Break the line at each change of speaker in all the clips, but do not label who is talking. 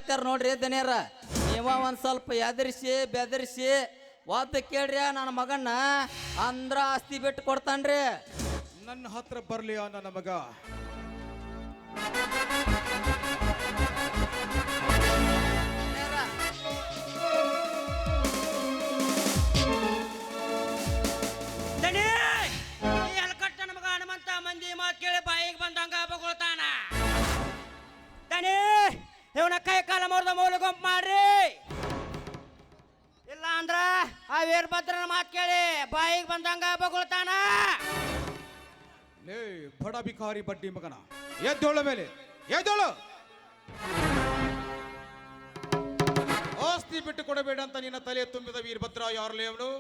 ಹೇಳಕತ್ತಾರ ನೋಡ್ರಿ ದನಿಯರ. ನೀವ ಒಂದ್ ಸ್ವಲ್ಪ ಎದರಿಸಿ ಬೆದರಿಸಿ ಒದ್ದು ಕೇಳ್ರಿ ನನ್ನ ಮಗನ್ನ, ಅಂದ್ರ ಆಸ್ತಿ ಬಿಟ್ಟು ಕೊಡ್ತಾನ್ರಿ.
ನನ್ನ ಹತ್ರ ಬರ್ಲಿ ನನ್ನ ಮಗ.
ನಮಗ ಹನುಮಂತ ಮಂದಿ ಮಾತು ಕೇಳಿ ಬಾಯಿಗೆ ಬಂದಂಗ ಬಗೊಳ್ತಾನ. ದನಿ ಇವನ ಕೈ ಕಾಲ ಮುರಿದ ಮೂಲ ಗುಂಪು ಮಾಡ್ರಿ, ಇಲ್ಲ ಅಂದ್ರ ಆ ವೀರಭದ್ರನ ಮಾತು ಕೇಳಿ ಬಾಯಿಗೆ ಬಂದಂಗ ಬಗೊಳ್ತಾನ.
ಲೇ ಬಡ ಬಿಕಾರಿ ಬಡ್ಡಿ ಮಗನ, ಎದ್ದೋಳ ಮೇಲೆ ಎದ್ದೋಳು. ಆಸ್ತಿ ಬಿಟ್ಟು ಕೊಡಬೇಡ ಅಂತ ನಿನ್ನ ತಲೆ ತುಂಬಿದ ವೀರಭದ್ರ ಯಾರಲೇ ಅವನು?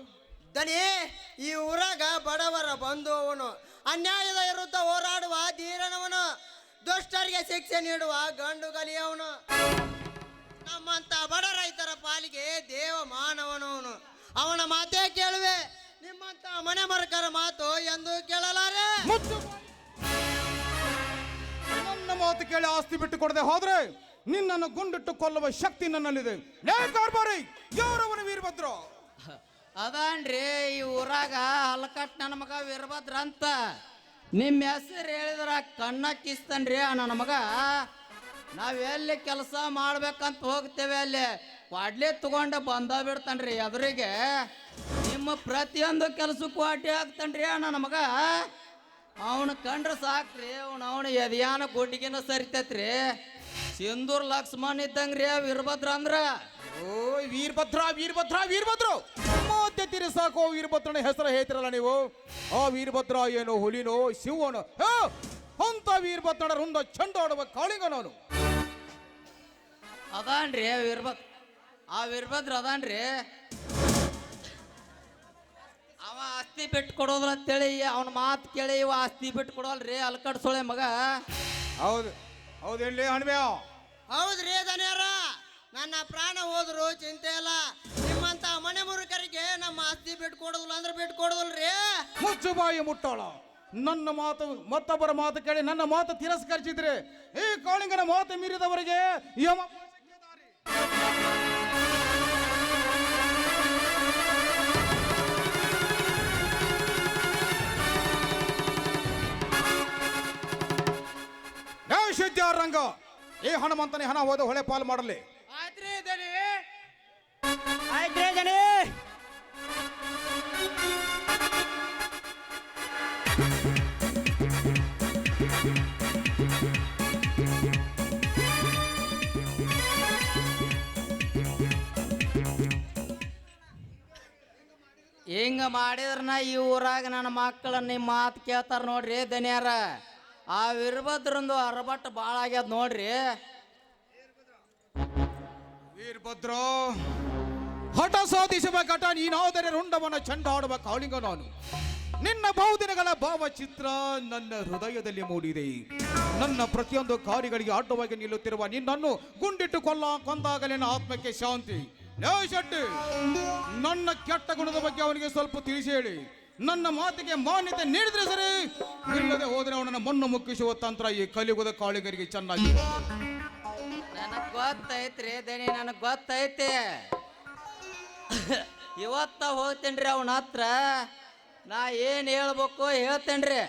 ದನಿ, ಈ ಊರಾಗ ಬಡವರ ಬಂಧು ಅವನು, ಅನ್ಯಾಯದ ವಿರುದ್ಧ ಹೋರಾಡುವ ಧೀರನವನು, ದುಷ್ಟರಿಗೆ ಶಿಕ್ಷೆ ನೀಡುವ ಗಂಡು ಗಲಿಯವನು, ನಮ್ಮಂತ ಬಡ ರೈತರ ಪಾಲಿಗೆ ದೇವ ಮಾನವನವನು. ಅವನ ಮಾತೇ ಕೇಳುವೆ, ನಿಮ್ಮಂತ ಮನೆ ಮರಕರ ಮಾತು ಎಂದು ಕೇಳಲಾರೆ.
ನನ್ನ ಮಾತು ಕೇಳಿ ಆಸ್ತಿ ಬಿಟ್ಟು ಕೊಡದೆ ಹೋದ್ರೆ ನಿನ್ನನ್ನು ಗುಂಡಿಟ್ಟು ಕೊಲ್ಲುವ ಶಕ್ತಿ ನನ್ನಲ್ಲಿದೆ. ಯಾರವನು ವೀರಭದ್ರ?
ಅದಾನ್ರಿ ಈ ಊರಾಗ ಹಲಕಟ್ ನನ್ನ ಮಗ ವೀರಭದ್ರ ಅಂತ. ನಿಮ್ಮ ಹೆಸರು ಹೇಳಿದ್ರ ಕಣ್ಣ ಕಿಸ್ತನ್ರಿ ನನ್ನ ಮಗ. ನಾವೆಲ್ಲಿ ಕೆಲಸ ಮಾಡ್ಬೇಕಂತ ಹೋಗ್ತೇವೆ ಅಲ್ಲಿ ಕ್ವಾಡ್ಲಿ ತಗೊಂಡು ಬಂದ ಬಿಡ್ತಾನ್ರಿ ಎದುರಿಗೆ. ನಿಮ್ಮ ಪ್ರತಿಯೊಂದು ಕೆಲಸಕ್ಕೂ ಅಡ್ಡಿ ಆಗ್ತಾನ್ರಿ ನನ್ನ ಮಗ. ಅವನು ಕಂಡ್ರೆ ಸಾಕ್ರಿ, ಅವನು ಎದೆಯಾನ ಗುಡ್ಡಿಗೆನ ಸರಿತೈತ್ರಿ. ಸಿಂಧೂರ್ ಲಕ್ಷ್ಮಣ್ ಇದ್ದಂಗ್ರಿ ವೀರಭದ್ರ ಅಂದ್ರ.
ಓ ವೀರಭದ್ರ ವೀರಭದ್ರ ವೀರಭದ್ರ ಮತ್ತೆ ತಿರ್ಸಾಕೋ ವೀರಭದ್ರನ ಹೆಸರು ಹೇಳ್ತಿರಲ್ಲ ನೀವು. ಆ ವೀರಭದ್ರ ಏನು ಹುಲಿನೋ ಶಿವನೋ? ಅಂತ ವೀರಭದ್ರನ ರುಂದ ಚಂಡಾಡುವ ಕಾಳಿಂಗನವನು.
ಅದಾನ್ರಿ ಆ ವೀರಭದ್ರ ಅದಾನ್ರಿ. ಅವ ಆಸ್ತಿ ಬಿಟ್ಟು ಕೊಡೋದ್ರ ಅಂತೇಳಿ ಅವನ ಮಾತು ಕೇಳಿ ಇವ ಆಸ್ತಿ ಬಿಟ್ಟು ಕೊಡೋಲ್ರಿ ಅಲ್ಕಡ್ ಸೊಳೆ ಮಗ.
ಹೌದು ಹೌದು ಹೇಳಿ ಹಣ್ಮ್ಯಾ.
ಹೌದ್ರಿ ದನಿಯರ, ನನ್ನ ಪ್ರಾಣ ಹೋದ್ರು ಚಿಂತೆ ಇಲ್ಲ. ನಿಮ್ಮಂತ ಮನೆ ಮುರುಕರಿಗೆ ನಮ್ಮ ಆಸ್ತಿ ಬಿಟ್ಟು ಕೊಡೋದಿಲ್ಲ ಅಂದ್ರೆ ಬಿಟ್ಟು ಕೊಡೋದಿಲ್ರಿ.
ಮುಚ್ಚು ಬಾಯಿ ಮುಟ್ಟಾಳ. ನನ್ನ ಮಾತು ಮತ್ತೊಬ್ಬರ ಮಾತು ಕೇಳಿ ನನ್ನ ಮಾತು ತಿರಸ್ಕರಿಸಿದ್ರೆ ಈ ಕಾಳಿಂಗನ ಮಾತು ಮೀರಿದವರಿಗೆ ಯಮ. ರಂಗ ಈ ಹನುಮಂತನೇ ಹಣ ಹೋದ ಹೊಳೆ ಪಾಲು ಮಾಡಲಿ.
ಆಯ್ತ್ರಿ ದನಿ, ಆಯ್ತ್ರಿ ದನಿ.
ಹಿಂಗ ಮಾಡಿದ್ರನ ಈ ಊರಾಗ ನನ್ನ ಮಕ್ಕಳ ನಿಮ್ಮ ಮಾತು ಕೇಳ್ತಾರ ನೋಡ್ರಿ ದನಿಯಾರ. ಆ ವೀರಭದ್ರಂದು ಅರಬಟ್ಟು ಭಾಳ ಆಗ್ಯದ ನೋಡ್ರಿ.
ವೀರಭದ್ರ ಹಠ ಸಾಧಿಸುವ ಘಟ ನೀನಾದರೆ ರುಂಡವನ ಚಂಡಾಡುವ ಕಾಳಿಂಗ ನಾನು. ನಿನ್ನ ಬಹುದಿನಗಳ ಭಾವಚಿತ್ರ ನನ್ನ ಹೃದಯದಲ್ಲಿ ಮೂಡಿದೆ. ನನ್ನ ಪ್ರತಿಯೊಂದು ಕಾರ್ಯಗಳಿಗೆ ಅಡ್ಡವಾಗಿ ನಿಲ್ಲುತ್ತಿರುವ ನಿನ್ನನ್ನು ಗುಂಡಿಟ್ಟು ಕೊಂದಾಗಲೇ ನನ್ನ ಆತ್ಮಕ್ಕೆ ಶಾಂತಿ. ಶೆಟ್ಟಿ, ನನ್ನ ಕೆಟ್ಟ ಗುಣದ ಬಗ್ಗೆ ಅವನಿಗೆ ಸ್ವಲ್ಪ ತಿಳಿಸಿ ಹೇಳಿ. ನನ್ನ ಮಾತಿಗೆ ಮಾನ್ಯತೆ ನೀಡಿದ್ರೆ ಸರಿ, ಇಲ್ಲದೆ ಹೋದರೆ ಅವನನ್ನು ಮಣ್ಣು ಮುಕ್ಕಿಸುವ ತಂತ್ರ ಈ ಕಲಿಯುಗದ ಕಾಳಿಗರಿಗೆ ಚೆನ್ನಾಗಿ.
ನನಗೆ ಗೊತ್ತೈತ್ರಿ ದನಿ, ನನಗೆ ಗೊತ್ತೈತಿ. ಇವತ್ತ ಹೋಗ್ತೇನ್ರಿ ಅವನ ಹತ್ರ. ನಾ ಏನು ಹೇಳ್ಬೇಕು ಹೇಳ್ತೇನ್ರಿ.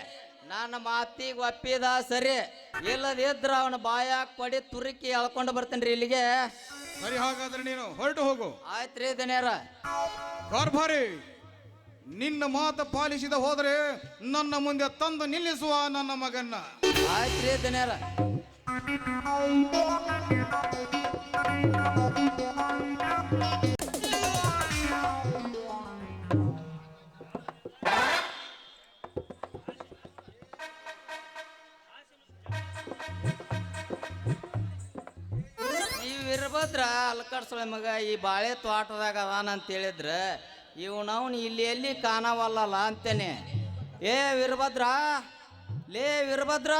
ನನ್ನ ಮಾತಿಗೆ ಒಪ್ಪಿದ ಸರಿ, ಇಲ್ಲದಿದ್ರ ಅವನ ಬಾಯಾಗ ಕೊಡಿ ತುರುಕಿ ಎಳ್ಕೊಂಡು ಬರ್ತೇನ್ರಿ ಇಲ್ಲಿಗೆ.
ಸರಿ, ಹಾಗಾದ್ರೆ ನೀನು ಹೊರಟು ಹೋಗು.
ಆಯ್ತ್ರಿ ದನಿಯರ.
ಕಾರ್ಭಾರಿ, ನಿನ್ನ ಮಾತು ಪಾಲಿಸಿದ ಹೋದರೆ ನನ್ನ ಮುಂದೆ ತಂದು ನಿಲ್ಲಿಸುವ ನನ್ನ ಮಗನ್ನ.
ಆಯ್ತ್ರಿ ದನಿಯರ. ಈ ವೀರಭದ್ರ ಅಲ್ಕಡ್ಸಳ ಮಗ ಈ ಬಾಳೆ ತೋಟದಾಗ ಅದಾನಂತ ಹೇಳಿದ್ರ ಇವನವನು ಇಲ್ಲಿ ಎಲ್ಲಿ ಕಾಣವಲ್ಲಲ್ಲ ಅಂತೇನೆ. ಏ ವೀರಭದ್ರ, ಲೇ ವೀರಭದ್ರ,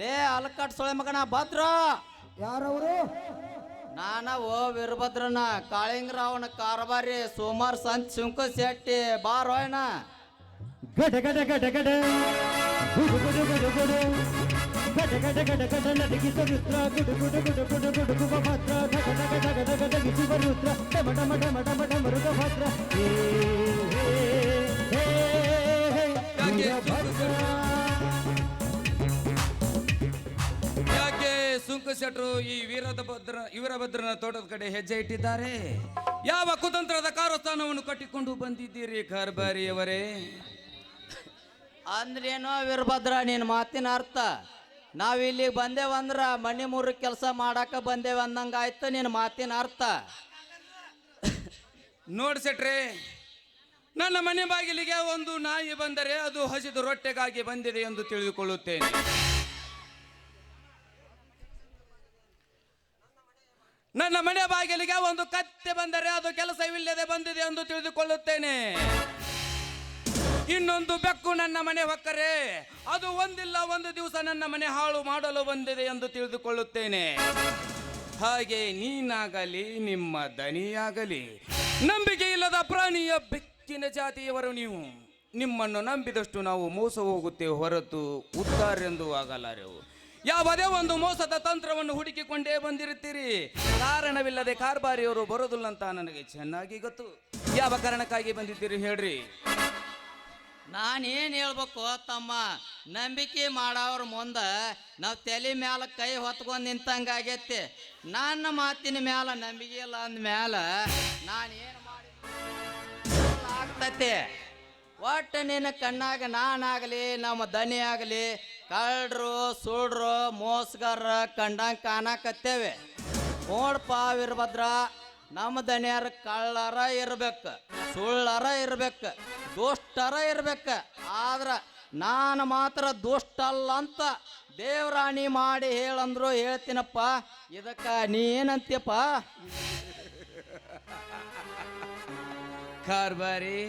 ಲೇ ಅಲ್ಕಡ್ಸಳ ಮಗನ ಭದ್ರ.
ಯಾರವರು?
ನಾನ ಓ ವೀರಭದ್ರನ ಕಾಳಿಂಗರಾವನ ಕಾರ್ಬಾರಿ ಸೋಮಾರ್ ಸಂತ್ ಸುಂಕ ಶೆಟ್ಟಿ ಬಾರೋಯ್ನ.
ಗಡ ಗಡ ಗಡ ಗಡ ಗುಡು ಗುಡು ಗುಡು ಗುಡು ಘಟ ಘಟ ಘಟ ಘಟ ನಡಗಿಸ ರುದ್ರ ಗುಡು ಗುಡು ಗುಡು ಗುಡು ಗುಡುಗುವ ಭದ್ರ ಘಟ ಘಟ ಘಟ ಘಟ ಘಟಗಿಸುವ ರುದ್ರ ಡಮ ಡಮ ಡಮ ಡಮ ಡಮರುಗ ಭದ್ರ ಹೇ ಹೇ ಹೇ ಹೇ ವೀರಭದ್ರ.
ಯಾಕೆ ಸುಂಕ ಶೆಟ್ರು ಈ ವೀರಭದ್ರನ ತೋಟದ ಕಡೆ ಹೆಜ್ಜೆ ಇಟ್ಟಿದ್ದಾರೆ? ಯಾವ ಕುತಂತ್ರದ ಕಾರಸ್ಥಾನವನ್ನು ಕಟ್ಟಿಕೊಂಡು ಬಂದಿದ್ದೀರಿ ಕಾರ್ಬಾರಿಯವರೇ?
ಅಂದ್ರೇನೋ ವೀರಭದ್ರ ನಿನ್ನ ಮಾತಿನ ಅರ್ಥ ನಾವಿಲ್ಲಿ ಬಂದೇವಂದ್ರ ಮನೆ ಮೂರು ಕೆಲಸ ಮಾಡಾಕ ಬಂದೇವ ಅಂದಂಗ ಆಯ್ತು ನಿನ್ನ ಮಾತಿನ ಅರ್ಥ.
ನೋಡಿ ಶೆಟ್ರೆ, ನನ್ನ ಮನೆ ಬಾಗಿಲಿಗೆ ಒಂದು ನಾಯಿ ಬಂದರೆ ಅದು ಹಸಿದು ರೊಟ್ಟೆಗಾಗಿ ಬಂದಿದೆ ಎಂದು ತಿಳಿದುಕೊಳ್ಳುತ್ತೇನೆ. ನನ್ನ ಮನೆ ಬಾಗಿಲಿಗೆ ಒಂದು ಕತ್ತೆ ಬಂದರೆ ಅದು ಕೆಲಸವಿಲ್ಲದೆ ಬಂದಿದೆ ಎಂದು ತಿಳಿದುಕೊಳ್ಳುತ್ತೇನೆ. ಇನ್ನೊಂದು ಬೆಕ್ಕು ನನ್ನ ಮನೆ ಹೊಕ್ಕರೆ ಅದು ಒಂದಿಲ್ಲ ಒಂದು ದಿವಸ ನನ್ನ ಮನೆ ಹಾಳು ಮಾಡಲು ಬಂದಿದೆ ಎಂದು ತಿಳಿದುಕೊಳ್ಳುತ್ತೇನೆ. ಹಾಗೆ ನೀನಾಗಲಿ ನಿಮ್ಮ ದನಿಯಾಗಲಿ ನಂಬಿಕೆ ಇಲ್ಲದ ಪ್ರಾಣಿಯ ಬೆಕ್ಕಿನ ಜಾತಿಯವರು ನೀವು. ನಿಮ್ಮನ್ನು ನಂಬಿದಷ್ಟು ನಾವು ಮೋಸ ಹೋಗುತ್ತೇವೆ ಹೊರತು ಉದ್ಧಾರ ಎಂದು ಆಗಲಾರೆವು. ಯಾವುದೇ ಒಂದು ಮೋಸದ ತಂತ್ರವನ್ನು ಹುಡುಕಿಕೊಂಡೇ ಬಂದಿರುತ್ತೀರಿ. ಕಾರಣವಿಲ್ಲದೆ ಕಾರ್ಬಾರಿಯವರು ಬರೋದಿಲ್ಲ ಅಂತ ನನಗೆ ಚೆನ್ನಾಗಿ ಗೊತ್ತು. ಯಾವ ಕಾರಣಕ್ಕಾಗಿ ಬಂದಿದ್ದೀರಿ ಹೇಳ್ರಿ?
ನಾನೇನು ಹೇಳ್ಬೇಕು ತಮ್ಮ, ನಂಬಿಕೆ ಮಾಡೋರ ಮುಂದೆ ನಾವು ತಲೆ ಮ್ಯಾಲ ಕೈ ಹೊತ್ಕೊಂಡು ನಿಂತಂಗೆ ಆಗೈತಿ. ನನ್ನ ಮಾತಿನ ಮ್ಯಾಲ ನಂಬಿಕೆ ಇಲ್ಲ ಅಂದ್ಮ್ಯಾಲ ನಾನೇನು ಮಾಡಿ ಆಗ್ತೈತಿ. ಒಟ್ಟು ನಿನ್ನ ಕಣ್ಣಾಗ ನಾನಾಗಲಿ ನಮ್ಮ ದನಿ ಆಗಲಿ ಕಳ್ಳರು ಸುಳ್ರು ಮೋಸಗಾರ ಕಂಡಂಗೆ ಕಾಣಕತ್ತೇವೆ. ನೋಡಪ್ಪ ವೀರಭದ್ರ, ನಮ್ಮ ದನಿಯಾರ ಕಳ್ಳರ ಇರ್ಬೇಕು, ಸುಳ್ಳರ ಇರ್ಬೇಕು, ದುಷ್ಟರ ಇರ್ಬೇಕು. ಆದ್ರ ನಾನು ಮಾತ್ರ ದುಷ್ಟ ಅಲ್ಲ ಅಂತ ದೇವರಾಣಿ ಮಾಡಿ ಹೇಳಂದ್ರು ಹೇಳ್ತೀನಪ್ಪ. ಇದಕ್ಕ ನೀ ಏನಂತೀಯಪ್ಪ?
ಕಾರ್ಬಾರಿ,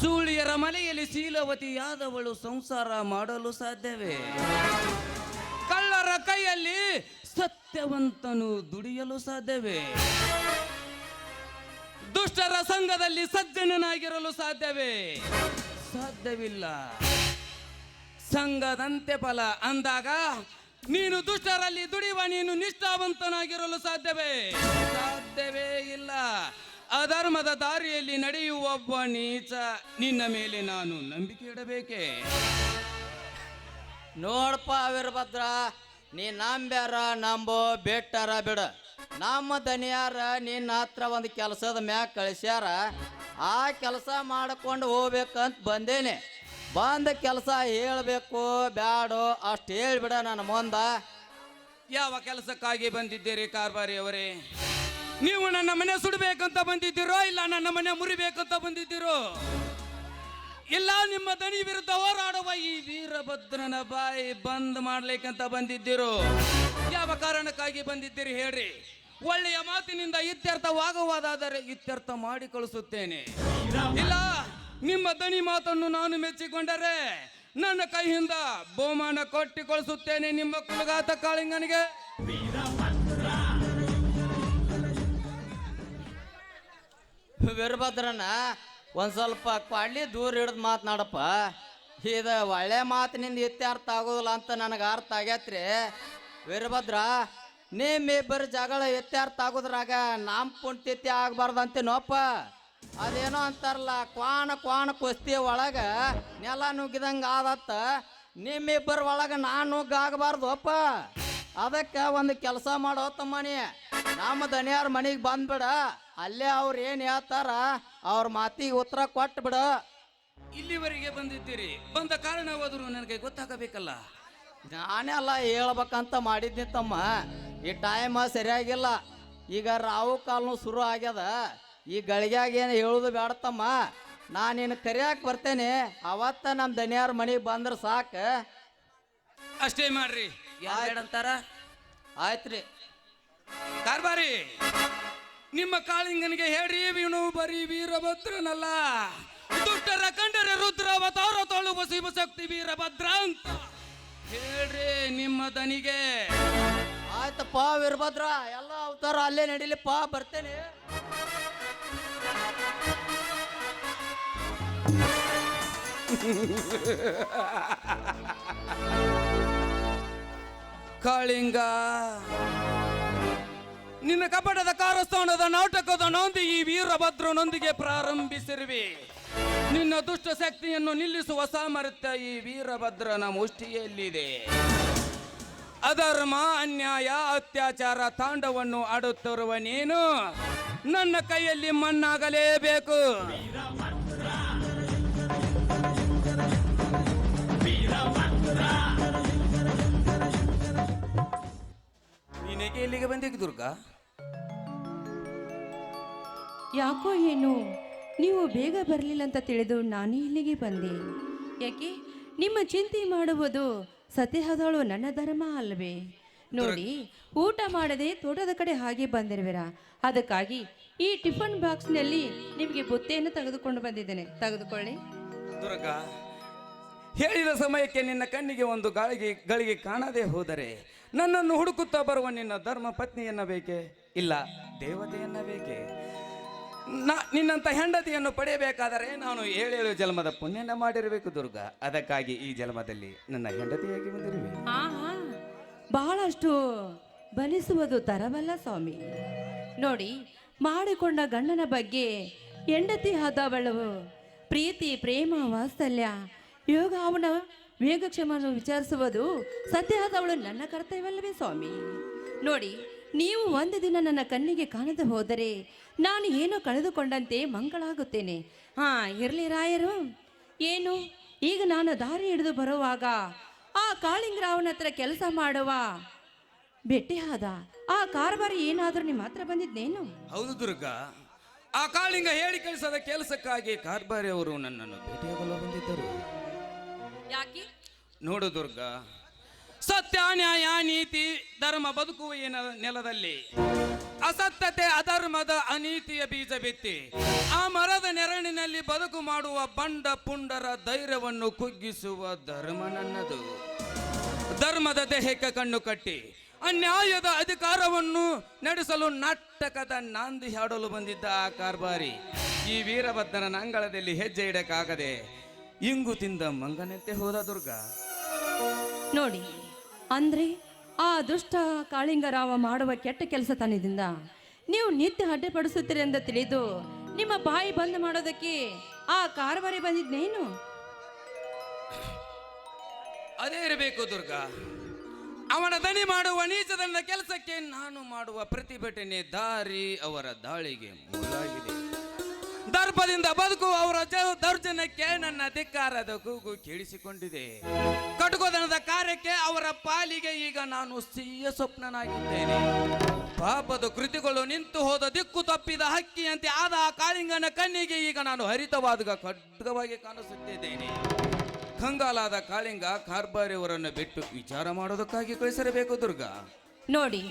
ಸೂಳಿಯರ ಮನೆಯಲ್ಲಿ ಶೀಲವತಿಯಾದವಳು ಸಂಸಾರ ಮಾಡಲು ಸಾಧ್ಯವೇ? ಕಳ್ಳರ ಕೈಯಲ್ಲಿ ಸತ್ಯವಂತನು ದುಡಿಯಲು ಸಾಧ್ಯವೇ? ದುಷ್ಟರ ಸಂಘದಲ್ಲಿ ಸಜ್ಜನನಾಗಿರಲು ಸಾಧ್ಯವೇ? ಸಾಧ್ಯವಿಲ್ಲ. ಸಂಘದಂತೆ ಫಲ ಅಂದಾಗ ನೀನು ದುಷ್ಟರಲ್ಲಿ ದುಡಿಯುವ ನೀನು ನಿಷ್ಠಾವಂತನಾಗಿರಲು ಸಾಧ್ಯವೇ? ಸಾಧ್ಯವೇ ಇಲ್ಲ. ಅಧರ್ಮದ ದಾರಿಯಲ್ಲಿ ನಡೆಯುವ ಒಬ್ಬ ನೀಚ ನಿನ್ನ ಮೇಲೆ ನಾನು ನಂಬಿಕೆ ಇಡಬೇಕೆ?
ನೋಡಪ್ಪ ವೀರಭದ್ರ, ನೀ ನಂಬ್ಯಾರ ನಂಬೋ ಬೆಟ್ಟಾರ ಬಿಡ. ನಮ್ಮ ದನಿಯಾರ ನಿನ್ನ ಹತ್ರ ಒಂದು ಕೆಲಸದ ಮ್ಯಾಗ ಕಳಿಸ್ಯಾರ. ಆ ಕೆಲಸ ಮಾಡ್ಕೊಂಡು ಹೋಗ್ಬೇಕಂತ ಬಂದೇನೆ. ಬಂದ ಕೆಲಸ ಹೇಳಬೇಕು ಬ್ಯಾಡೋ ಅಷ್ಟು ಹೇಳ್ಬಿಡ ನನ್ನ ಮುಂದ.
ಯಾವ ಕೆಲಸಕ್ಕಾಗಿ ಬಂದಿದ್ದೀರಿ ಕಾರ್ಬಾರಿಯವರೇ? ನೀವು ನನ್ನ ಮನೆ ಸುಡಬೇಕಂತ ಬಂದಿದ್ದೀರೋ, ಇಲ್ಲ ನನ್ನ ಮನೆ ಮುರಿಬೇಕಂತ ಬಂದಿದ್ದೀರೋ, ಇಲ್ಲ ನಿಮ್ಮ ದನಿ ವಿರುದ್ಧ ಹೋರಾಡುವ ಈ ವೀರಭದ್ರನ ಬಾಯಿ ಬಂದ್ ಮಾಡ್ಲಿಕ್ಕಂತ ಬಂದಿದ್ದೀರೋ? ಯಾವ ಕಾರಣಕ್ಕಾಗಿ ಬಂದಿದ್ದೀರಿ ಹೇಳ್ರಿ? ಒಳ್ಳೆಯ ಮಾತಿನಿಂದ ಇತ್ಯರ್ಥವಾಗುವುದಾದರೆ ಇತ್ಯರ್ಥ ಮಾಡಿ ಕಳಿಸುತ್ತೇನೆ. ಇಲ್ಲ ನಿಮ್ಮ ದನಿ ಮಾತನ್ನು ನಾನು ಮೆಚ್ಚಿಕೊಂಡರೆ ನನ್ನ ಕೈಯಿಂದ ಬಹುಮಾನ ಕೊಟ್ಟು ಕಳಿಸುತ್ತೇನೆ ನಿಮ್ಮ ಕುಲಗಾತ ಕಾಳಿಂಗನಿಗೆ.
ವೀರಭದ್ರನ ಒಂದು ಸ್ವಲ್ಪ ಕೊಳ್ಳಿ ದೂರ ಹಿಡಿದು ಮಾತನಾಡಪ್ಪ. ಇದು ಒಳ್ಳೆ ಮಾತಿನಿಂದ ಇತ್ಯರ್ಥ ಆಗೋದಿಲ್ಲ ಅಂತ ನನಗೆ ಅರ್ಥ ಆಗೈತ್ರಿ. ವೀರಭದ್ರ, ನಿಮ್ಮಿಬ್ಬರು ಜಗಳ ಇತ್ಯರ್ಥ ಆಗೋದ್ರಾಗ ನಮ್ಮ ಪುಣ್ಯತಿ ಆಗ್ಬಾರ್ದಂತೇನೋಪ್ಪ. ಅದೇನೋ ಅಂತಾರಲ್ಲ, ಕ್ವಾಣ ಕುಸ್ತಿ ಒಳಗೆ ನೆಲ ನುಗ್ಗಿದಂಗೆ ಆದತ್ತ ನಿಮ್ಮಿಬ್ಬರ ಒಳಗೆ ನಾನು ನುಗ್ಗಾಗಬಾರ್ದು ಅಪ್ಪ. ಅದಕ್ಕೆ ಒಂದು ಕೆಲಸ ಮಾಡೋ ತಮ್ಮನಿ, ನಮ್ಮ ದನಿಯಾರ ಮನೆಗೆ ಬಂದ್ಬಿಡ. ಅಲ್ಲೇ ಅವ್ರು ಏನು ಹೇಳ್ತಾರ ಅವ್ರ ಮಾತಿಗೆ ಉತ್ತರ ಕೊಟ್ಟು ಬಿಡ.
ಇಲ್ಲಿವರೆಗೆ ಬಂದಿದ್ದೀರಿ, ಬಂದ ಕಾರಣವಾದರೂ ನನಗೆ ಗೊತ್ತಾಗಬೇಕಲ್ಲ.
ನಾನೆಲ್ಲ ಹೇಳ್ಬೇಕಂತ ಮಾಡಿದ್ನಿ ತಮ್ಮ. ಈ ಟೈಮ್ ಸರಿಯಾಗಿಲ್ಲ. ಈಗ ರಾವು ಕಾಲನು ಶುರು ಆಗ್ಯದ. ಈ ಗಳಿಗ್ಯಾಗ ಏನು ಹೇಳುದು ಬೇಡ ತಮ್ಮ. ನಾನು ನಿನ್ನ ಕರಿಯಾಕೆ ಬರ್ತೇನೆ. ಅವತ್ತ ನಮ್ಮ ದನಿಯಾರ ಮನೆಗೆ ಬಂದ್ರೆ ಸಾಕು.
ಅಷ್ಟೇ ಮಾಡ್ರಿ. ಯಾರಂತಾರ?
ಆಯ್ತ್ರಿ.
ಕಾರ್ಬಾರಿ, ನಿಮ್ಮ ಕಾಳಿಂಗನಿಗೆ ಹೇಳ್ರಿ, ಇವನು ಬರೀ ವೀರಭದ್ರನಲ್ಲ, ದುಷ್ಟರ ಕಂಡರೆ ರುದ್ರಾವತಾರ ತೊಳುವ ಶಿವಶಕ್ತಿ ವೀರಭದ್ರ ಅಂತ ಹೇಳ್ರಿ ನಿಮ್ಮ ದನಿಗೆ.
ಆಯ್ತಪ್ಪ ವೀರಭದ್ರ, ಎಲ್ಲ ಅವತಾರ ಅಲ್ಲೇ ನಡೀಲಿಪ್ಪ, ಬರ್ತೇನೆ.
ಕಾಳಿಂಗ, ನಿನ್ನ ಕಪಟದ ಕಾರಸ್ಥಾನದ ನಾಟಕದ ನಾಂದಿ ಈ ವೀರಭದ್ರನೊಂದಿಗೆ ಪ್ರಾರಂಭಿಸಿರುವೆ. ನಿನ್ನ ದುಷ್ಟ ಶಕ್ತಿಯನ್ನು ನಿಲ್ಲಿಸುವ ಸಾಮರ್ಥ್ಯ ಈ ವೀರಭದ್ರನ ಮುಷ್ಟಿಯಲ್ಲಿದೆ. ಅಧರ್ಮ, ಅನ್ಯಾಯ, ಅತ್ಯಾಚಾರ ತಾಂಡವನ್ನು ಆಡುತ್ತಿರುವ ನೀನು ನನ್ನ ಕೈಯಲ್ಲಿ ಮಣ್ಣಾಗಲೇಬೇಕು. ನೀನೇಕೆ ಇಲ್ಲಿಗೆ ಬಂದಿದ್ದೆ ದುರ್ಗಾ?
ಯಾಕೋ ಏನು ನೀವು ಬೇಗ ಬರಲಿಲ್ಲ ಅಂತ ತಿಳಿದು ನಾನು ಇಲ್ಲಿಗೆ ಬಂದೆ. ಯಾಕೆ ನಿಮ್ಮ ಚಿಂತೆ ಮಾಡುವುದು ಸತ್ಯಹದಳು ನನ್ನ ಧರ್ಮ ಅಲ್ವೇ? ನೋಡಿ, ಊಟ ಮಾಡದೆ ತೋಟದ ಕಡೆ ಹಾಗೆ ಬಂದಿರುವಿರಾ. ಅದಕ್ಕಾಗಿ ಈ ಟಿಫನ್ ಬಾಕ್ಸ್ನಲ್ಲಿ ನಿಮಗೆ ಬುತ್ತೆಯನ್ನು ತೆಗೆದುಕೊಂಡು ಬಂದಿದ್ದೇನೆ, ತೆಗೆದುಕೊಳ್ಳಿ.
ದುರ್ಗಾ, ಹೇಳಿದ ಸಮಯಕ್ಕೆ ನಿನ್ನ ಕಣ್ಣಿಗೆ ಒಂದು ಗಳಿಗೆ ಕಾಣದೆ ಹೋದರೆ ನನ್ನನ್ನು ಹುಡುಕುತ್ತಾ ಬರುವ ನಿನ್ನ ಧರ್ಮ ಪತ್ನಿಯನ್ನ ಬೇಕೆ? ಇಲ್ಲ, ದೇವತೆಯನ್ನ ಬೇಕೆ? ನಿನ್ನಂತ ಹೆಂಡತಿಯನ್ನು ಪಡೆಯಬೇಕಾದರೆ ನಾನು 7 ಜನ್ಮದ ಪುಣ್ಯನ ಮಾಡಿರಬೇಕು ದುರ್ಗಾ. ಅದಕ್ಕಾಗಿ ಈ ಜನ್ಮದಲ್ಲಿ ನನ್ನ ಹೆಂಡತಿಯಾಗಿ ಬಂದಿರುವೆ.
ಬಹಳಷ್ಟು ಬಲಿಸುವುದು ತರವಲ್ಲ ಸ್ವಾಮಿ. ನೋಡಿ, ಮಾಡಿಕೊಂಡ ಗಂಡನ ಬಗ್ಗೆ ಹೆಂಡತಿ ಆದವಳು ಪ್ರೀತಿ, ಪ್ರೇಮ, ವಾತ್ಸಲ್ಯ, ಯೋಗ, ಅವನ ವೇಗಕ್ಷಮವನ್ನು ವಿಚಾರಿಸುವುದು ಸತ್ಯ ಆದವಳು ನನ್ನ ಕರ್ತವ್ಯವಲ್ಲವೇ ಸ್ವಾಮಿ? ನೋಡಿ, ನೀವು ಒಂದು ದಿನ ನನ್ನ ಕಣ್ಣಿಗೆ ಕಾಣದೆ ಹೋದರೆ ನಾನು ಏನೋ ಕಳೆದುಕೊಂಡಂತೆ ಮಂಗಳಾಗುತ್ತೇನೆ. ಇರಲಿ ರಾಯರು. ಏನು, ಈಗ ನಾನು ದಾರಿ ಹಿಡಿದು ಬರುವಾಗ ಆ ಕಾಳಿಂಗರಾವನ ಹತ್ರ ಕೆಲಸ ಮಾಡುವ ಭೇಟಿಯಾದ ಆ ಕಾರ್ಬಾರಿ ಏನಾದರೂ ನಿಮ್ಮ ಹತ್ರ ಬಂದಿದ್ದೇನು?
ಹೌದು ದುರ್ಗಾ, ಆ ಕಾಳಿಂಗ ಹೇಳಿ ಕಳಿಸದ ಕೆಲಸಕ್ಕಾಗಿ ಕಾರ್ಬಾರಿ ಅವರು ನನ್ನನ್ನು ಭೇಟಿಯಾಗಲು ಬಂದಿದ್ದರು.
ಯಾಕೆ?
ನೋಡು ದುರ್ಗಾ, ಸತ್ಯ, ನ್ಯಾಯ, ನೀತಿ, ಧರ್ಮ ಬದುಕುವ ನೆಲದಲ್ಲಿ ಅಸತ್ಯತೆ, ಅಧರ್ಮದ, ಅನೀತಿಯ ಬೀಜ ಬಿತ್ತಿ ಆ ಮರದ ನೆರಳಿನಲ್ಲಿ ಬದುಕು ಮಾಡುವ ಬಂಡ ಪುಂಡರ ಧೈರ್ಯವನ್ನು ಕುಗ್ಗಿಸುವ ಧರ್ಮ ನನ್ನದು. ಧರ್ಮದ ದೇಹಕ್ಕೆ ಕಣ್ಣು ಕಟ್ಟಿ ಅನ್ಯಾಯದ ಅಧಿಕಾರವನ್ನು ನಡೆಸಲು ನಾಟಕದ ನಾಂದಿ ಹಾಡಲು ಬಂದಿದ್ದ ಆ ಕಾರ್ಬಾರಿ ಈ ವೀರಭದ್ರನ ಅಂಗಳದಲ್ಲಿ ಹೆಜ್ಜೆ ಇಡಕ್ಕಾಗದೆ ಇಂಗು ತಿಂದ ಮಂಗನಂತೆ ಹೋದ ದುರ್ಗಾ.
ನೋಡಿ, ಅಂದ್ರೆ ಆ ದುಷ್ಟ ಕಾಳಿಂಗರಾವ ಮಾಡುವ ಕೆಟ್ಟ ಕೆಲಸತನದಿಂದ ನೀವು ನಿತ್ಯ ಅಡ್ಡಿಪಡಿಸುತ್ತೀರಿ ಎಂದು ತಿಳಿದು ನಿಮ್ಮ ಬಾಯಿ ಬಂದ್ ಮಾಡೋದಕ್ಕೆ ಆ ಕಾರ್ಬಾರಿ ಬಂದಿದ್ನೇನು?
ಅದೇ ಇರಬೇಕು ದುರ್ಗಾ. ಅವನ ದನಿ ಮಾಡುವ ನೀಚದಂಡ ಕೆಲಸಕ್ಕೆ ನಾನು ಮಾಡುವ ಪ್ರತಿಭಟನೆ ದಾರಿ ಅವರ ದಾಳಿಗೆ ಮೂಲಾಗಿದೆ. ದರ್ಪದಿಂದ ಬದುಕುವ ಅವರ ದೌರ್ಜನ್ಯಕ್ಕೆ ನನ್ನ ಧಿಕ್ಕಾರದ ಕೂಗು ಕೇಳಿಸಿಕೊಂಡಿದೆ. ಕಟುಕೋದನದ ಕಾರ್ಯಕ್ಕೆ ಅವರ ಪಾಲಿಗೆ ಈಗ ನಾನು ಸಿಹಿಯ ಸ್ವಪ್ನನಾಗಿದ್ದೇನೆ. ಪಾಪದ ಕೃತಿಗಳು ನಿಂತು ಹೋದ ದಿಕ್ಕು ತಪ್ಪಿದ ಹಕ್ಕಿಯಂತೆ ಆದ ಆ ಕಾಳಿಂಗನ ಕಣ್ಣಿಗೆ ಈಗ ನಾನು ಹರಿತವಾದ ಖಡ್ಗವಾಗಿ ಕಾಣಿಸುತ್ತಿದ್ದೇನೆ. ಕಂಗಾಲಾದ ಕಾಳಿಂಗ ಕಾರ್ಬಾರಿಯವರನ್ನು ಬಿಟ್ಟು ವಿಚಾರ ಮಾಡೋದಕ್ಕಾಗಿ ಕಳಿಸಿರಬೇಕು ದುರ್ಗಾ.
ನೋಡಿ,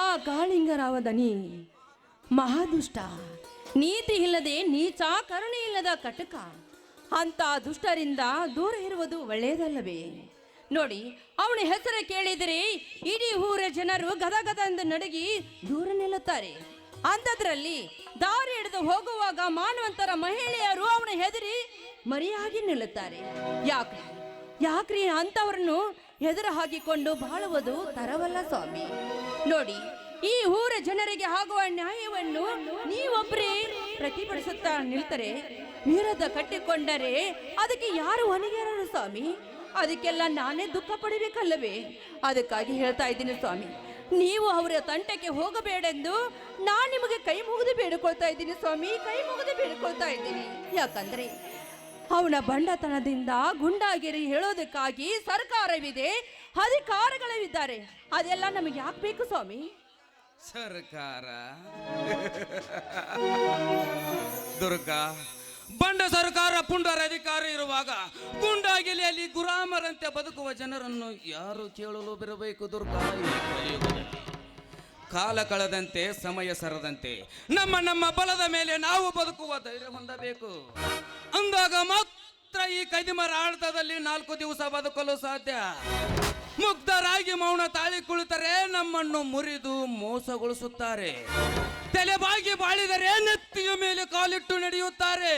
ಆ ಕಾಳಿಂಗರಾವ ದನಿ ಮಹಾದುಷ್ಟ, ನೀತಿ ಇಲ್ಲದೆ ನೀಚ, ಕರುಣೆ ಇಲ್ಲದ ಕಟಕ. ಅಂತ ದುಷ್ಟರಿಂದ ದೂರ ಇರುವುದು ಒಳ್ಳೆಯದಲ್ಲವೇ? ನೋಡಿ, ಅವನ ಹೆಸರು ಕೇಳಿದರೆ ಇಡೀ ಊರ ಜನರು ಗದಗದ ಎಂದು ನಡುಗಿ ದೂರ ನಿಲ್ಲುತ್ತಾರೆ. ಅಂಥದ್ರಲ್ಲಿ ದಾರಿ ಹಿಡಿದು ಹೋಗುವಾಗ ಮಾನವಂತರ ಮಹಿಳೆಯರು ಅವನ ಹೆದರಿ ಮರಿಯಾಗಿ ನಿಲ್ಲುತ್ತಾರೆ. ಯಾಕ್ರಿ ಅಂಥವ್ರನ್ನು ಎದುರು ಹಾಕಿಕೊಂಡು ಬಾಳುವುದು ತರವಲ್ಲ ಸ್ವಾಮಿ. ನೋಡಿ, ಈ ಊರ ಜನರಿಗೆ ಆಗುವ ನ್ಯಾಯವನ್ನು ನೀವೊಬ್ಬರೇ ಪ್ರತಿಭಟಿಸುತ್ತಾ ನಿಲ್ತರೆ, ವಿರೋಧ ಕಟ್ಟಿಕೊಂಡರೆ ಅದಕ್ಕೆ ಯಾರು ಹೊಣೆಗಾರರು ಸ್ವಾಮಿ? ಅದಕ್ಕೆಲ್ಲ ನಾನೇ ದುಃಖ ಪಡಬೇಕಲ್ಲವೇ? ಅದಕ್ಕಾಗಿ ಹೇಳ್ತಾ ಇದ್ದೀನಿ ಸ್ವಾಮಿ, ನೀವು ಅವರ ತಂಟಕ್ಕೆ ಹೋಗಬೇಡೆಂದು ನಾನು ನಿಮಗೆ ಕೈ ಮುಗಿದು ಬೇಡಿಕೊಳ್ತಾ ಇದ್ದೀನಿ ಸ್ವಾಮಿ, ಕೈ ಮುಗಿದು ಬೇಡಿಕೊಳ್ತಾ ಇದ್ದೀನಿ. ಯಾಕಂದ್ರೆ ಅವನ ಬಂಡತನದಿಂದ ಗುಂಡಾಗಿರಿ ಹೇಳೋದಕ್ಕಾಗಿ ಸರ್ಕಾರವಿದೆ, ಅಧಿಕಾರಿಗಳಿದ್ದಾರೆ. ಅದೆಲ್ಲ ನಮಗೆ ಯಾಕೆ ಬೇಕು ಸ್ವಾಮಿ?
ಸರ್ಕಾರ ದುರ್ಗಾ, ಬಂಡ ಸರ್ಕಾರ ಪುಂಡರ ಅಧಿಕಾರ ಇರುವಾಗ ಗುಂಡಾಗಿಲಿ ಅಲ್ಲಿ ಗುಲಾಮರಂತೆ ಬದುಕುವ ಜನರನ್ನು ಯಾರು ಕೇಳಲು ಬರಬೇಕು ದುರ್ಗಾ? ಈ ಕಲಿಯುಗದಲ್ಲಿ ಕಾಲ ಕಳೆದಂತೆ, ಸಮಯ ಸರದಂತೆ ನಮ್ಮ ಬಲದ ಮೇಲೆ ನಾವು ಬದುಕುವ ಧೈರ್ಯ ಹೊಂದಬೇಕು. ಅಂದಾಗ ಮಾತ್ರ ಈ ಕದಿಮರ ಆಡತದಲ್ಲಿ 4 ದಿವಸ ಬದುಕಲು ಸಾಧ್ಯ. ಮುಗ್ಧರಾಗಿ ಮೌನ ತಾಳಿ ಕುಳಿತರೆ ನಮ್ಮನ್ನು ಮುರಿದು ಮೋಸಗೊಳಿಸುತ್ತಾರೆ. ತಲೆಬಾಗಿ ಬಾಳಿದರೆ ನೆತ್ತಿಯ ಮೇಲೆ ಕಾಲಿಟ್ಟು ನಡೆಯುತ್ತಾರೆ.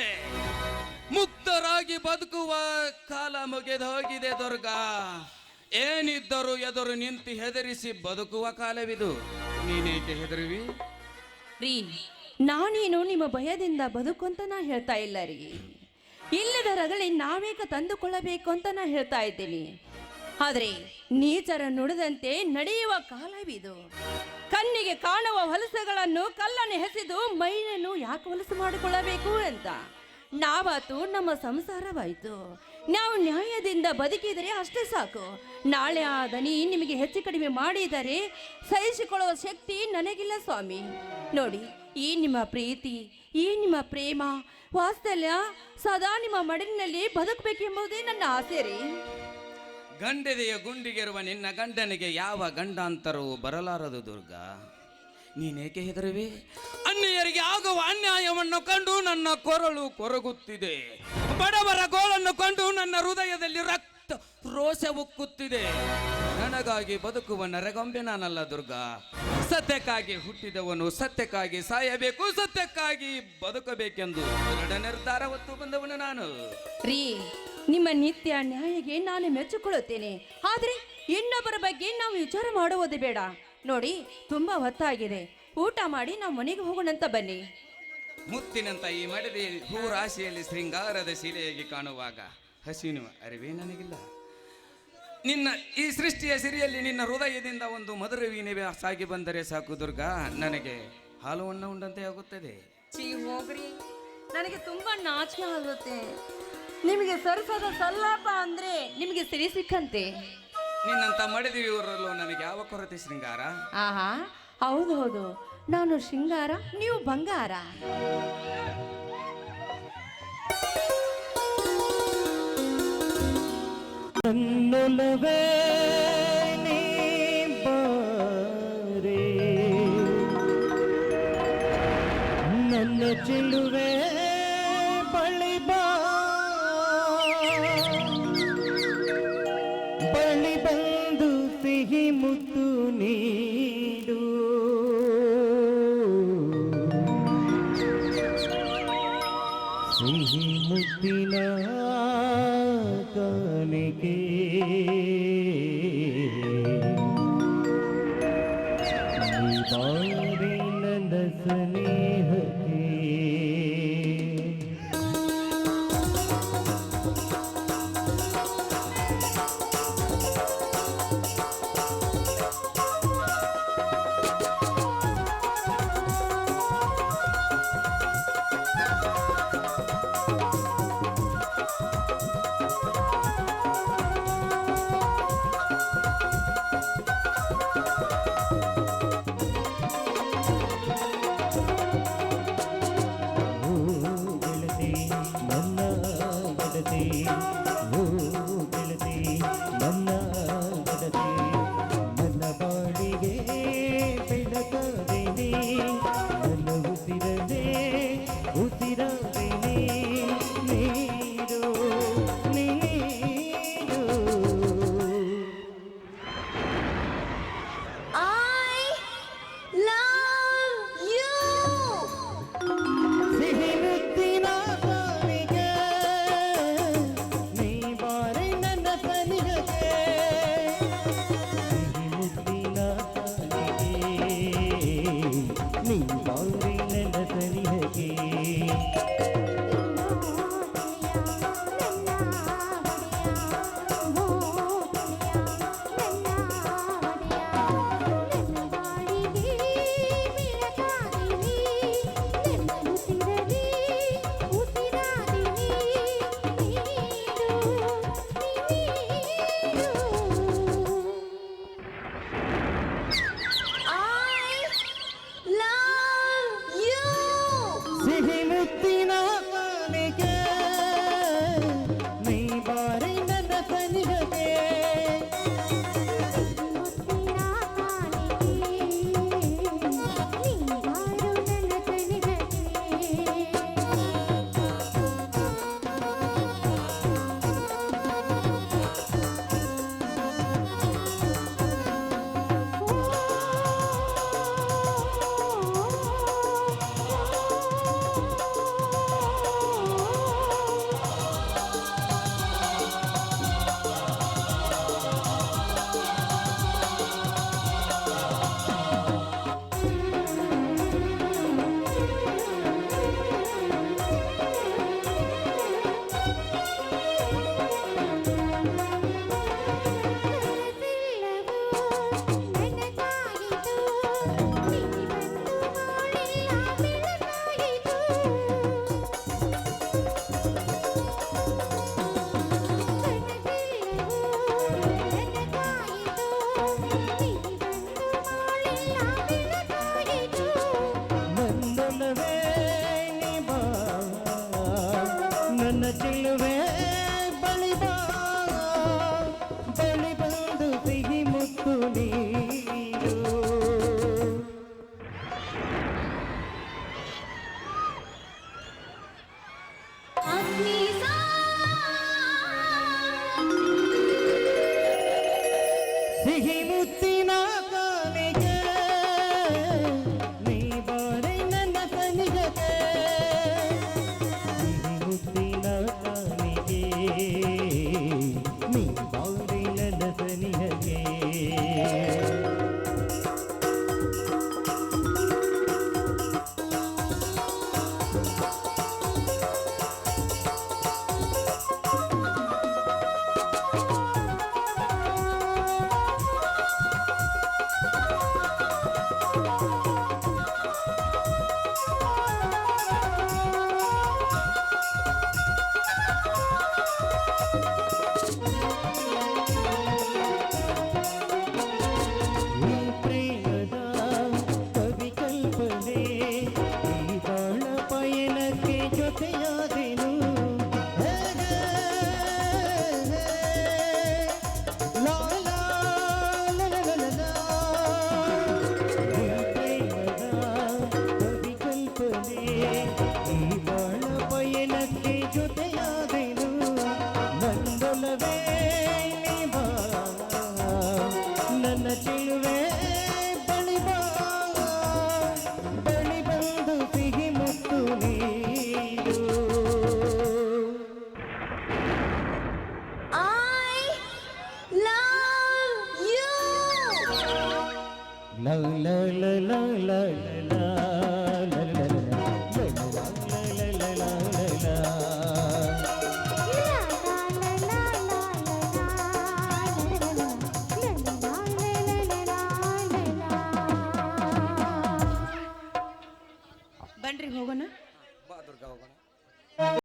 ಮುಗ್ಧರಾಗಿ ಬದುಕುವ ಕಾಲ ಮುಗಿದು ಹೋಗಿದೆ ದುರ್ಗಾ. ಏನಿದ್ದರೂ ಎದುರು ನಿಂತು ಹೆದರಿಸಿ ಬದುಕುವ ಕಾಲವಿದು. ನೀನೇಕೆ ಹೆದರುವಿ?
ರೀ, ನಾನೇನು ನಿಮ್ಮ ಭಯದಿಂದ ಬದುಕು ಅಂತ ನಾ ಹೇಳ್ತಾ ಇಲ್ಲ ರೀ. ಇಲ್ಲದ ರಗಳಿ ನಾವೇಕ ತಂದುಕೊಳ್ಳಬೇಕು ಅಂತ ನಾ ಹೇಳ್ತಾ ಇದ್ದೀನಿ. ಆದರೆ ನೀಚರ ನುಡಿದಂತೆ ನಡೆಯುವ ಕಾಲವಿದು. ಕಣ್ಣಿಗೆ ಕಾಣುವ ಹೊಲಸುಗಳನ್ನು ಕಲ್ಲನ್ನು ಎಸೆದು ಮೈನನ್ನು ಯಾಕೆ ಹೊಲಸು ಮಾಡಿಕೊಳ್ಳಬೇಕು ಅಂತ. ನಾವಾತು ನಮ್ಮ ಸಂಸಾರವಾಯಿತು. ನಾವು ನ್ಯಾಯದಿಂದ ಬದುಕಿದರೆ ಅಷ್ಟೇ ಸಾಕು. ನಾಳೆ ಆ ದನಿ ನಿಮಗೆ ಹೆಚ್ಚು ಕಡಿಮೆ ಮಾಡಿದರೆ ಸಹಿಸಿಕೊಳ್ಳುವ ಶಕ್ತಿ ನನಗಿಲ್ಲ ಸ್ವಾಮಿ. ನೋಡಿ, ಈ ನಿಮ್ಮ ಪ್ರೀತಿ, ಈ ನಿಮ್ಮ ಪ್ರೇಮ, ವಾತ್ಸಲ್ಯ ಸದಾ ನಿಮ್ಮ ಮಡಿಲಿನಲ್ಲಿ ಬದುಕಬೇಕೆಂಬುದೇ ನನ್ನ ಆಸೆ ರೀ.
ಗಂಡೆದೆಯ ಗುಂಡಿಗಿರುವ ನಿನ್ನ ಗಂಡನಿಗೆ ಯಾವ ಗಂಡಾಂತರವೂ ಬರಲಾರದು ದುರ್ಗಾ. ನೀನೇಕೆ ಹೆದರುವೆ? ಅನ್ಯರಿಗೆ ಆಗುವ ಅನ್ಯಾಯವನ್ನು ಕಂಡು ನನ್ನ ಕೊರಳು ಕೊರಗುತ್ತಿದೆ. ಬಡವರ ಗೋಳನ್ನು ಕಂಡು ನನ್ನ ಹೃದಯದಲ್ಲಿ ರಕ್ತ ರೋಷ ಉಕ್ಕುತ್ತಿದೆ. ನನಗಾಗಿ ಬದುಕುವ ನರಗೊಂಬೆ ನಾನಲ್ಲ ದುರ್ಗಾ. ಸತ್ಯಕ್ಕಾಗಿ ಹುಟ್ಟಿದವನು ಸತ್ಯಕ್ಕಾಗಿ ಸಾಯಬೇಕು, ಸತ್ಯಕ್ಕಾಗಿ ಬದುಕಬೇಕೆಂದು ದೃಢ ನಿರ್ಧಾರ ಹೊತ್ತು ಬಂದವನು ನಾನು.
ರೀ, ನಿಮ್ಮ ನಿತ್ಯ ನ್ಯಾಯಕ್ಕೆ ನಾನು ಮೆಚ್ಚಿಕೊಳ್ಳುತ್ತೇನೆ. ಆದರೆ ಇನ್ನೊಬ್ಬರ ಬಗ್ಗೆ ನಾವು ವಿಚಾರ ಮಾಡುವುದು ಬೇಡ. ನೋಡಿ, ತುಂಬಾ ಹೊತ್ತಾಗಿದೆ. ಊಟ ಮಾಡಿ ನಾವು ಮನೆಗೆ ಹೋಗೋಣಂತ ಬನ್ನಿ.
ಮುತ್ತಿನಂತ ಈ ಮಡದಿ ಹೂ ರಾಶಿಯಲ್ಲಿ ಶೃಂಗಾರದ ಶಿಲೆಯಾಗಿ ಕಾಣುವಾಗ ಹಸಿವಿನ ಅರಿವೇ ನನಗಿಲ್ಲ. ನಿನ್ನ ಈ ಸೃಷ್ಟಿಯ ಸಿರಿಯಲ್ಲಿ ನಿನ್ನ ಹೃದಯದಿಂದ ಒಂದು ಮಧುರ ವೀಣೆ ಸಾಗಿ ಬಂದರೆ ಸಾಕು ದುರ್ಗಾ. ನನಗೆ ಹಾಲು ಅನ್ನ ಉಂಡಂತೆ ಆಗುತ್ತದೆ.
ಚೀ ಹೋಗ್ರಿ, ನನಗೆ ತುಂಬಾ ನಾಚಿಕೆ ಆಗುತ್ತೆ. ನಿಮಗೆ ಸರಸದ ಸಲ್ಲಾಪ ಅಂದ್ರೆ ನಿಮಗೆ ಸಿರಿ ಸಿಕ್ಕಂತೆ.
ನಿನ್ನಂತ ಮಡದಿಯವರಲ್ಲೂ ನನಗೆ ಯಾವ ಕೊರತೆ ಶೃಂಗಾರ?
ಆಹಾ, ಹೌದು ಹೌದು, ನಾನು ಶೃಂಗಾರ, ನೀವು ಬಂಗಾರ.
ನನ್ನೊಲವೇ ನೀ ಬಾರೆ, ನನ್ನ ಚೆಲುವೆ ಬಳಿ ಬಾ, ಬಳಿ ಬಂದು ಸಿಹಿ ಮುತ್ತು ನೀಡು. ಸಿಹಿ ಮುತ್ತಿನ ಕಾಣಿಕೆ ಬಾರಿ ನನ್ನ ಸ್ನೇಹಕ್ಕೆ. ನನ್ನೊಲವೇ ನೀ ಬಾ ನನ್ನ ಚೆಲುವೆ ಬಳಿ ಬಾ ಬಳಿ ಬಂದು ಸಿಹಿ ಮುತ್ತು ನೀರು ಸಿಹಿ ಮುತ್ತಿನ ಕಾಲಿಗೆ ನೀ ಬಾರೆ ನನ್ನ ಕನಿಗೆ ಸಿಹಿ ಮುತ್ತಿನ ಕಾಲಿಗೆ ನೀ ಬಾರೆ ನನ್ನ ಕನಿಗೆ ಈ ಪ್ರೇಮದ ಕವಿ ಕಲ್ಪನೆ ಈ ಬಾಳ ಪಯಣಕ್ಕೆ ಜೊತೆಯಾದೆನು ಹೇಗೆ? ಲಾ ಲಾ ಲಾ ಲಾ ಲಾ ಲಾ. ಈ ಪ್ರೇಮದ ಕವಿ ಕಲ್ಪನೆ ಈ ಬಾಳ ಪಯಣಕ್ಕೆ ಜೊತೆಯಾದೆನು ನಂದೊಲವೇ ನೀ ಬಾ ನನ್ನ ಚೆಲುವೆ ಬಳಿ ಬಾ ಬಳಿ ಬಂದು ಸಿಹಿ ಮುತ್ತು ನೀರು ಲ ಲ ಲ ಲ ಲ ಲ ಲ ಲ ಲ
ಬನ್ರಿ ಹೋಗೋಣ.
ಬಾ ದುರ್ಗಾ ಹೋಗೋಣ.